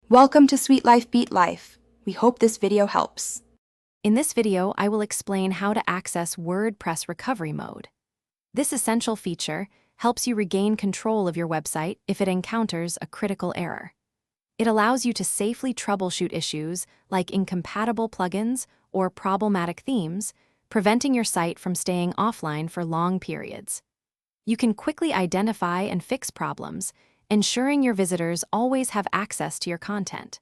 Welcome to Sweet Life Beat Life. We hope this video helps. In this video, I will explain how to access WordPress recovery mode. This essential feature helps you regain control of your website if it encounters a critical error. It allows you to safely troubleshoot issues like incompatible plugins or problematic themes, preventing your site from staying offline for long periods. You can quickly identify and fix problems, ensuring your visitors always have access to your content.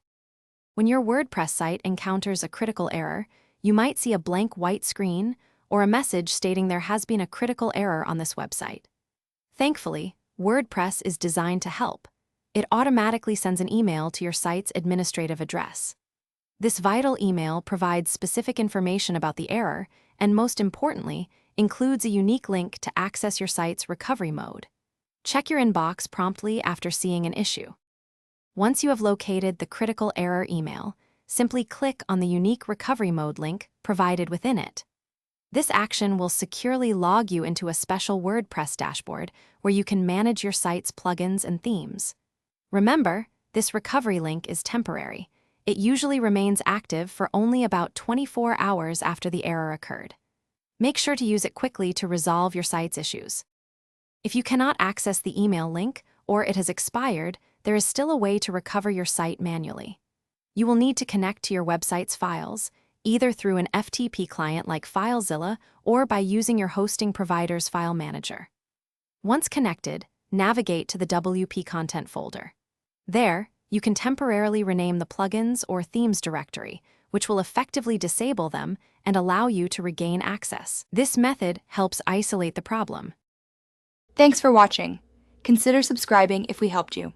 When your WordPress site encounters a critical error, you might see a blank white screen or a message stating there has been a critical error on this website. Thankfully, WordPress is designed to help. It automatically sends an email to your site's administrative address. This vital email provides specific information about the error and, most importantly, includes a unique link to access your site's recovery mode. Check your inbox promptly after seeing an issue. Once you have located the critical error email, simply click on the unique recovery mode link provided within it. This action will securely log you into a special WordPress dashboard where you can manage your site's plugins and themes. Remember, this recovery link is temporary. It usually remains active for only about 24 hours after the error occurred. Make sure to use it quickly to resolve your site's issues. If you cannot access the email link or it has expired, there is still a way to recover your site manually. You will need to connect to your website's files, either through an FTP client like FileZilla or by using your hosting provider's file manager. Once connected, navigate to the WP content folder. There, you can temporarily rename the plugins or themes directory, which will effectively disable them and allow you to regain access. This method helps isolate the problem. Thanks for watching. Consider subscribing if we helped you.